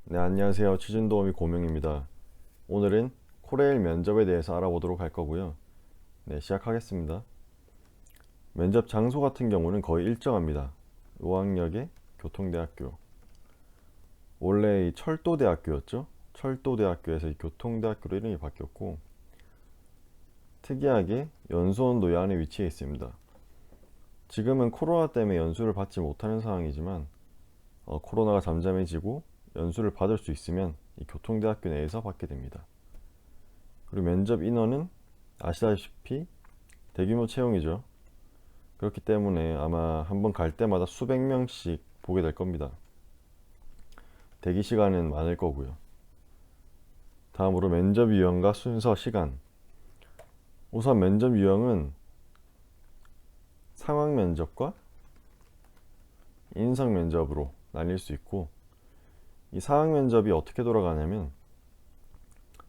네, 안녕하세요. 취준도우미 고명입니다. 오늘은 코레일 면접에 대해서 알아보도록 할 거고요. 네, 시작하겠습니다. 면접 장소 같은 경우는 거의 일정합니다. 의왕역의 교통대학교. 원래 이 철도대학교였죠? 철도대학교에서 이 교통대학교로 이름이 바뀌었고, 특이하게 연수원도 안에 위치해 있습니다. 지금은 코로나 때문에 연수를 받지 못하는 상황이지만, 코로나가 잠잠해지고 연수를 받을 수 있으면 이 교통대학교 내에서 받게 됩니다. 그리고 면접 인원은 아시다시피 대규모 채용이죠. 그렇기 때문에 아마 한번 갈 때마다 수백 명씩 보게 될 겁니다. 대기 시간은 많을 거고요. 다음으로 면접 유형과 순서 시간. 우선 면접 유형은 상황 면접과 인성 면접으로 나뉠 수 있고, 이 상황 면접이 어떻게 돌아가냐면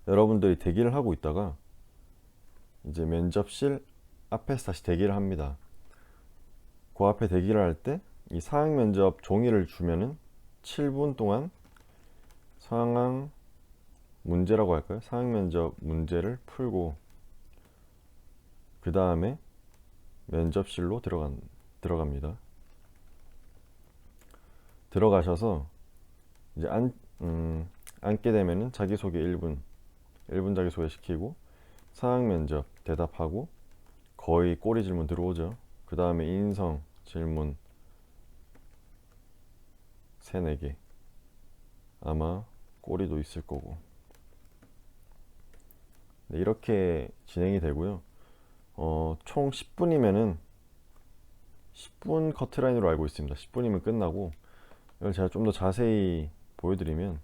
여러분들이 대기를 하고 있다가 이제 면접실 앞에서 다시 대기를 합니다. 그 앞에 대기를 할 때 이 상황 면접 종이를 주면은 7분 동안 상황 문제라고 할까요? 상황 면접 문제를 풀고 그 다음에 면접실로 들어갑니다. 들어가셔서 이제 앉게 되면은 자기소개 1분 자기소개 시키고 상황 면접 대답하고 거의 꼬리 질문 들어오죠. 그 다음에 인성 질문 3, 4개 아마 꼬리도 있을 거고. 네, 이렇게 진행이 되고요. 총 10분이면은 10분 커트라인으로 알고 있습니다. 10분이면 끝나고, 이걸 제가 좀 더 자세히 보여드리면,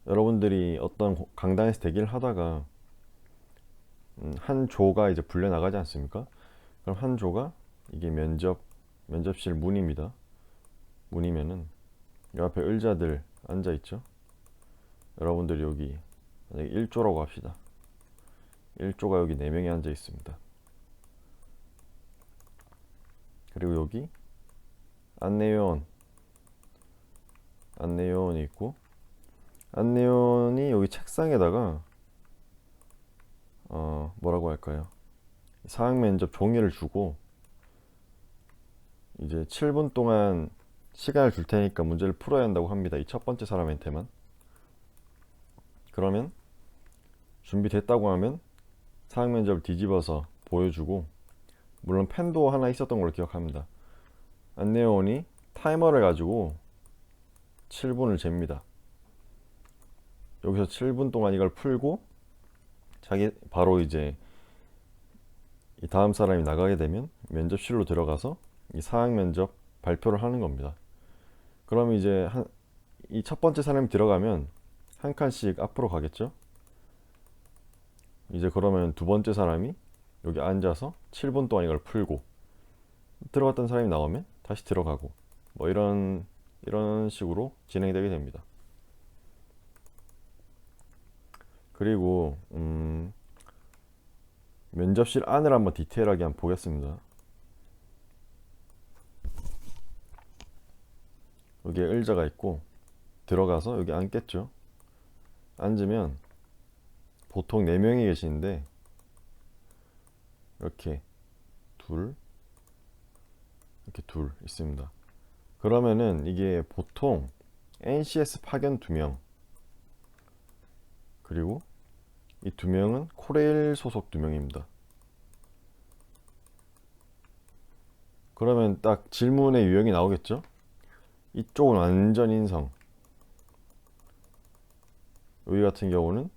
여러분들이 어떤 강당에서 대기를 하다가 한 조가 이제 불려 나가지 않습니까? 그럼 한 조가 이게 면접실 문입니다. 문이면은 이 앞에 의자들 앉아 있죠. 여러분들이 여기 만약에 1조라고 합시다. 1조가 여기 4명이 앉아 있습니다. 그리고 여기 안내요원 안내요원이 있고, 안내원이 여기 책상에다가 뭐라고 할까요? 사학 면접 종이를 주고 이제 7분 동안 시간을 줄 테니까 문제를 풀어야 한다고 합니다. 이 첫 번째 사람한테만. 그러면 준비됐다고 하면 사학 면접을 뒤집어서 보여주고, 물론 펜도 하나 있었던 걸로 기억합니다. 안내원이 타이머를 가지고 7분을 잽니다. 여기서 7분 동안 이걸 풀고 자기 바로 이제 이 다음 사람이 나가게 되면 면접실로 들어가서 이 사학 면접 발표를 하는 겁니다. 그럼 이제 이 첫 번째 사람이 들어가면 한 칸씩 앞으로 가겠죠? 이제 그러면 두 번째 사람이 여기 앉아서 7분 동안 이걸 풀고 들어갔던 사람이 나오면 다시 들어가고, 뭐 이런 식으로 진행이 되게 됩니다. 그리고 면접실 안을 한번 디테일하게 한번 보겠습니다. 여기에 의자가 있고 들어가서 여기 앉겠죠. 앉으면 보통 4명이 계시는데 이렇게 둘 이렇게 둘 있습니다. 그러면은 이게 보통 NCS 파견 2명, 그리고 이 2명은 코레일 소속 2명입니다. 그러면 딱 질문의 유형이 나오겠죠? 이쪽은 완전 인성, 여기 같은 경우는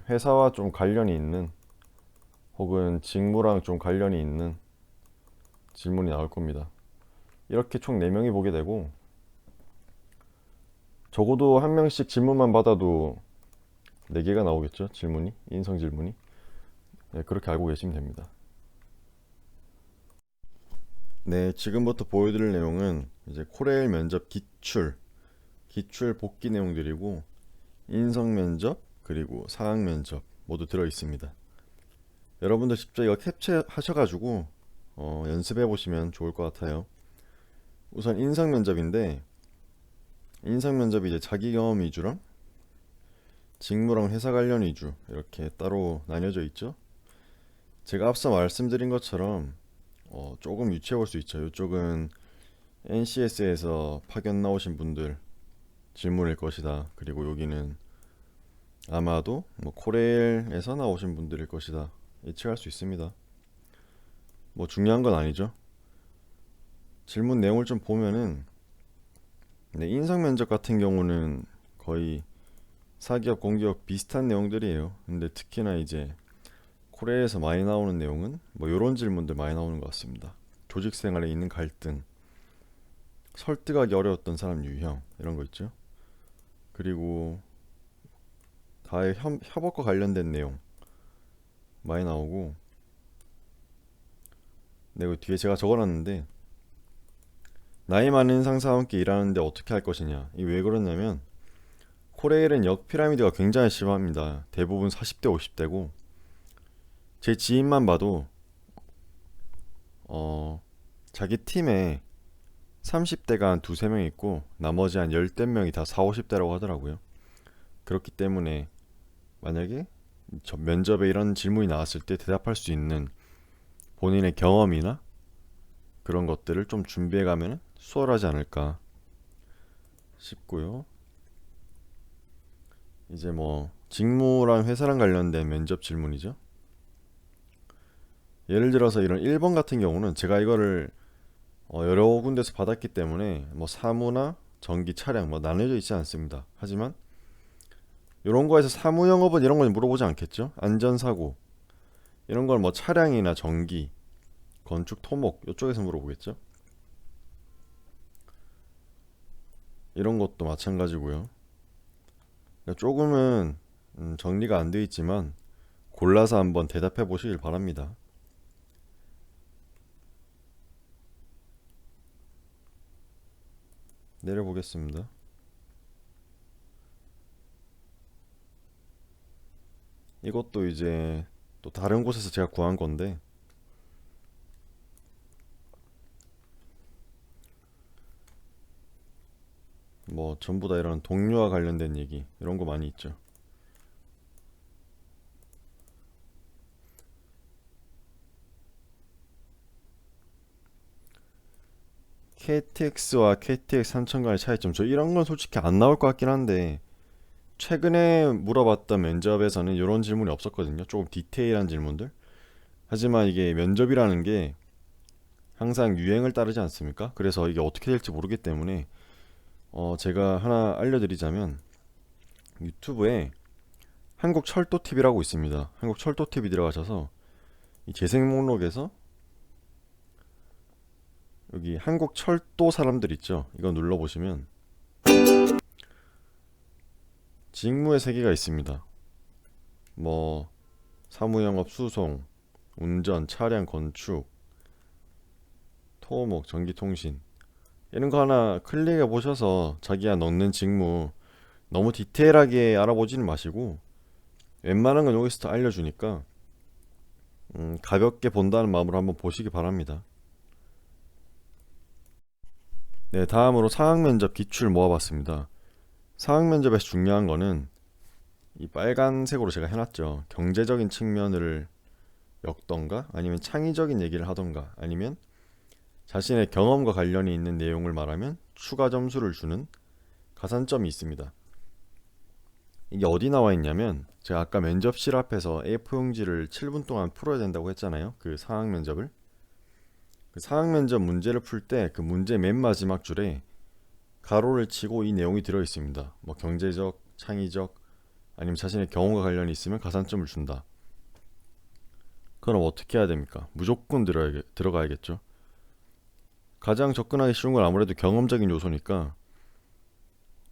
회사와 좀 관련이 있는, 혹은 직무랑 좀 관련이 있는 질문이 나올 겁니다. 이렇게 총 4명이 보게 되고, 적어도 한 명씩 질문만 받아도 4개가 나오겠죠? 질문이, 인성 질문이. 네, 그렇게 알고 계시면 됩니다. 네, 지금부터 보여드릴 내용은 이제 코레일 면접 기출 복귀 내용들이고, 인성 면접 그리고 상학 면접 모두 들어 있습니다. 여러분들 직접 이거 캡처하셔가지고 연습해 보시면 좋을 것 같아요. 우선 인성 면접인데, 인상 면접이 이제 자기 경험 위주랑 직무랑 회사 관련 위주 이렇게 따로 나뉘어져 있죠. 제가 앞서 말씀드린 것처럼 조금 유치해 볼 수 있죠. 이쪽은 NCS에서 파견 나오신 분들 질문일 것이다. 그리고 여기는 아마도 뭐 코레일에서 나오신 분들일 것이다. 예측할 수 있습니다. 뭐 중요한 건 아니죠. 질문 내용을 좀 보면은 네, 인상 면접 같은 경우는 거의 사기업, 공기업 비슷한 내용들이에요. 근데 특히나 이제 코레일에서 많이 나오는 내용은 뭐 이런 질문들 많이 나오는 것 같습니다. 조직 생활에 있는 갈등, 설득하기 어려웠던 사람 유형 이런 거 있죠. 그리고 다의 협업과 관련된 내용 많이 나오고, 네, 그 뒤에 제가 적어놨는데 나이 많은 상사와 함께 일하는데 어떻게 할 것이냐. 이 왜 그러냐면 코레일은 역 피라미드가 굉장히 심합니다. 대부분 40대 50대고 제 지인만 봐도 자기 팀에 30대가 한 두세 명 있고 나머지 한 열댓 명이 다 4, 50대라고 하더라고요. 그렇기 때문에 만약에 저 면접에 이런 질문이 나왔을 때 대답할 수 있는 본인의 경험이나 그런 것들을 좀 준비해 가면 수월하지 않을까 싶고요. 이제 뭐 직무랑 회사랑 관련된 면접 질문이죠. 예를 들어서 이런 1번 같은 경우는 제가 이거를 여러 군데서 받았기 때문에 뭐 사무나 전기, 차량 뭐 나눠져 있지 않습니다. 하지만 이런 거에서 사무 영업은 이런 건 물어보지 않겠죠. 안전사고 이런 걸 뭐 차량이나 전기, 건축, 토목 이쪽에서 물어보겠죠. 이런 것도 마찬가지고요. 그러니까 조금은 정리가 안 돼 있지만 골라서 한번 대답해 보시길 바랍니다. 내려보겠습니다. 이것도 이제 또 다른 곳에서 제가 구한 건데 뭐 전부 다 이런 동료와 관련된 얘기 이런 거 많이 있죠. KTX와 KTX 3000 간의 차이점, 저 이런 건 솔직히 안 나올 것 같긴 한데 최근에 물어봤던 면접에서는 이런 질문이 없었거든요. 조금 디테일한 질문들. 하지만 이게 면접이라는 게 항상 유행을 따르지 않습니까? 그래서 이게 어떻게 될지 모르기 때문에 제가 하나 알려드리자면 유튜브에 한국철도TV라고 있습니다. 한국철도TV 들어가셔서 이 재생 목록에서 여기 한국철도 사람들 있죠? 이거 눌러보시면 직무의 세계가 있습니다. 뭐 사무영업, 수송, 운전, 차량, 건축, 토목, 전기통신 이런 거 하나 클릭해 보셔서 자기가 넣는 직무 너무 디테일하게 알아보지는 마시고 웬만한 건 여기서 다 알려주니까 가볍게 본다는 마음으로 한번 보시기 바랍니다. 네, 다음으로 상황면접 기출 모아봤습니다. 상황면접에서 중요한 거는 이 빨간색으로 제가 해놨죠. 경제적인 측면을 엮던가 아니면 창의적인 얘기를 하던가 아니면 자신의 경험과 관련이 있는 내용을 말하면 추가 점수를 주는 가산점이 있습니다. 이게 어디 나와 있냐면 제가 아까 면접실 앞에서 A4용지를 7분 동안 풀어야 된다고 했잖아요. 그 상황 면접을. 그 상황 면접 문제를 풀 때 그 문제 맨 마지막 줄에 가로를 치고 이 내용이 들어 있습니다. 뭐 경제적, 창의적 아니면 자신의 경험과 관련이 있으면 가산점을 준다. 그럼 어떻게 해야 됩니까? 무조건 들어가야겠죠. 가장 접근하기 쉬운 건 아무래도 경험적인 요소니까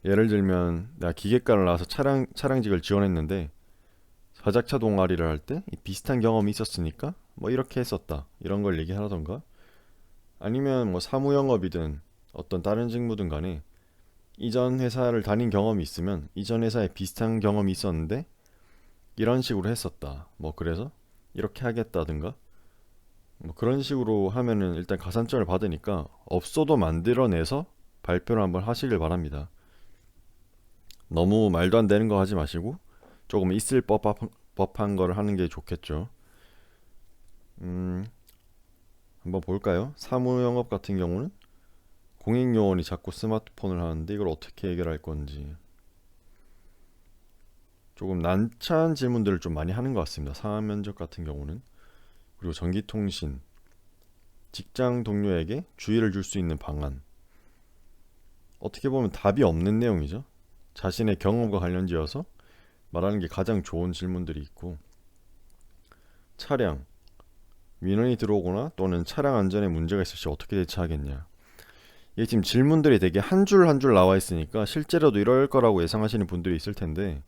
예를 들면 내가 기계과를 나와서 차량직을 지원했는데 자작차 동아리를 할 때 비슷한 경험이 있었으니까 뭐 이렇게 했었다 이런 걸 얘기하던가 아니면 뭐 사무영업이든 어떤 다른 직무든 간에 이전 회사를 다닌 경험이 있으면 이전 회사에 비슷한 경험이 있었는데 이런 식으로 했었다 뭐 그래서 이렇게 하겠다든가 뭐 그런 식으로 하면은 일단 가산점을 받으니까 없어도 만들어내서 발표를 한번 하시길 바랍니다. 너무 말도 안 되는 거 하지 마시고 조금 있을 법한 거를 하는 게 좋겠죠. 음, 한번 볼까요? 사무 영업 같은 경우는 공익 요원이 자꾸 스마트폰을 하는데 이걸 어떻게 해결할 건지 조금 난처한 질문들을 좀 많이 하는 것 같습니다. 상하 면접 같은 경우는. 그리고 전기통신, 직장 동료에게 주의를 줄 수 있는 방안. 어떻게 보면 답이 없는 내용이죠. 자신의 경험과 관련지어서 말하는 게 가장 좋은 질문들이 있고, 차량, 민원이 들어오거나 또는 차량 안전에 문제가 있을 시 어떻게 대처하겠냐. 이게 지금 질문들이 되게 한 줄 한 줄 나와 있으니까 실제로도 이럴 거라고 예상하시는 분들이 있을 텐데,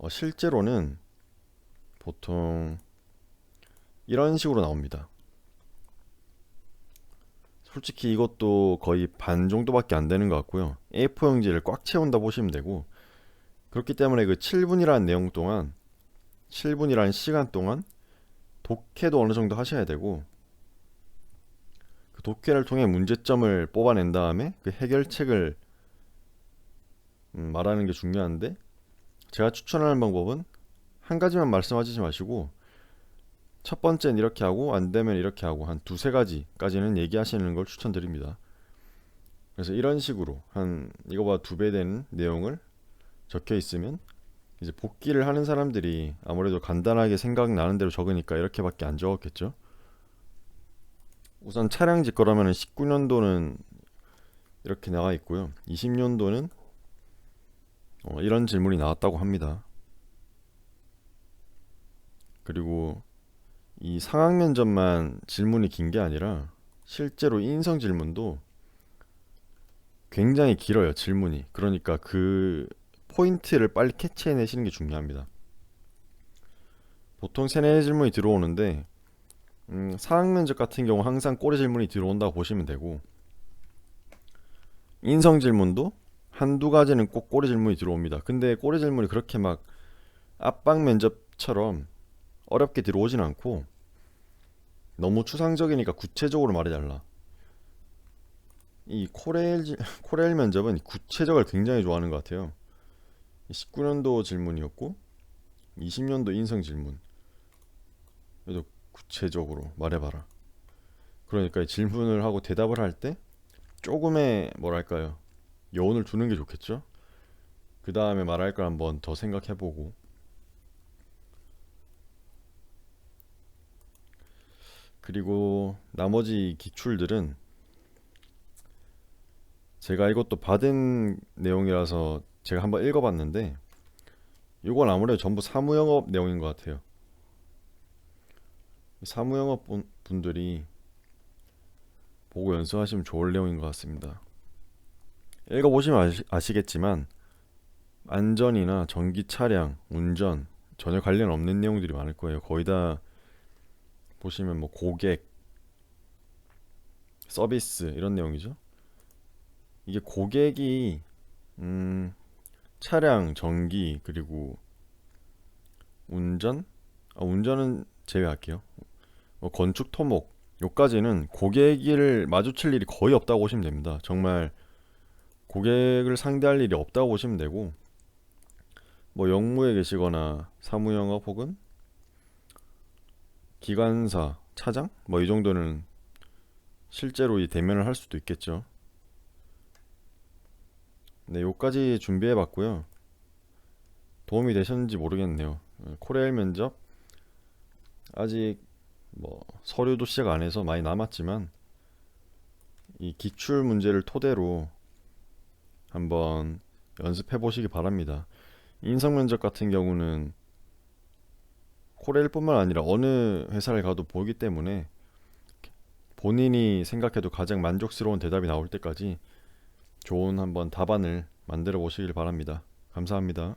실제로는 보통 이런 식으로 나옵니다. 솔직히 이것도 거의 반 정도밖에 안 되는 것 같고요. A4 용지를 꽉 채운다 보시면 되고, 그렇기 때문에 그 7분이라는 내용 동안 7분이라는 시간 동안 독해도 어느 정도 하셔야 되고, 그 독해를 통해 문제점을 뽑아낸 다음에 그 해결책을 말하는 게 중요한데, 제가 추천하는 방법은 한 가지만 말씀하시지 마시고 첫 번째는 이렇게 하고 안 되면 이렇게 하고 한 두세 가지까지는 얘기하시는 걸 추천드립니다. 그래서 이런 식으로 한 이거보다 2배 되는 내용을 적혀 있으면 이제 복기를 하는 사람들이 아무래도 간단하게 생각나는 대로 적으니까 이렇게밖에 안 적었겠죠. 우선 차량직 거라면 19년도는 이렇게 나와 있고요. 20년도는 이런 질문이 나왔다고 합니다. 그리고 이 상학 면접만 질문이 긴 게 아니라 실제로 인성 질문도 굉장히 길어요, 질문이. 그러니까 그 포인트를 빨리 캐치해내시는 게 중요합니다. 보통 세네 질문이 들어오는데 상학 면접 같은 경우 항상 꼬리 질문이 들어온다고 보시면 되고, 인성 질문도 한두 가지는 꼭 꼬리 질문이 들어옵니다. 근데 꼬리 질문이 그렇게 막 압박 면접처럼 어렵게 들어오진 않고 너무 추상적이니까 구체적으로 말해달라. 이 코레일 면접은 구체적을 굉장히 좋아하는 것 같아요. 19년도 질문이었고 20년도 인성 질문. 그래도 구체적으로 말해봐라. 그러니까 이 질문을 하고 대답을 할 때 조금의 뭐랄까요, 여운을 두는 게 좋겠죠. 그 다음에 말할 걸 한번 더 생각해보고. 그리고 나머지 기출들은 제가 이것도 받은 내용이라서 제가 한번 읽어봤는데 이건 아무래도 전부 사무영업 내용인 것 같아요. 사무영업 분들이 보고 연습하시면 좋을 내용인 것 같습니다. 읽어보시면 아시겠지만 안전이나 전기 차량, 운전 전혀 관련 없는 내용들이 많을 거예요. 거의 다 보시면 뭐 고객, 서비스 이런 내용이죠. 이게 고객이 차량, 전기 그리고 운전? 운전은 제외할게요. 건축, 토목 요까지는 고객을 마주칠 일이 거의 없다고 보시면 됩니다. 정말 고객을 상대할 일이 없다고 보시면 되고, 뭐 영무에 계시거나 사무영업 혹은 기관사, 차장 뭐 이 정도는 실제로 이 대면을 할 수도 있겠죠. 네, 요까지 준비해 봤고요. 도움이 되셨는지 모르겠네요. 코레일 면접 아직 뭐 서류도 시작 안 해서 많이 남았지만 이 기출 문제를 토대로 한번 연습해 보시기 바랍니다. 인성 면접 같은 경우는 코레일뿐만 아니라 어느 회사를 가도 보기 때문에 본인이 생각해도 가장 만족스러운 대답이 나올 때까지 좋은 한번 답안을 만들어 보시길 바랍니다. 감사합니다.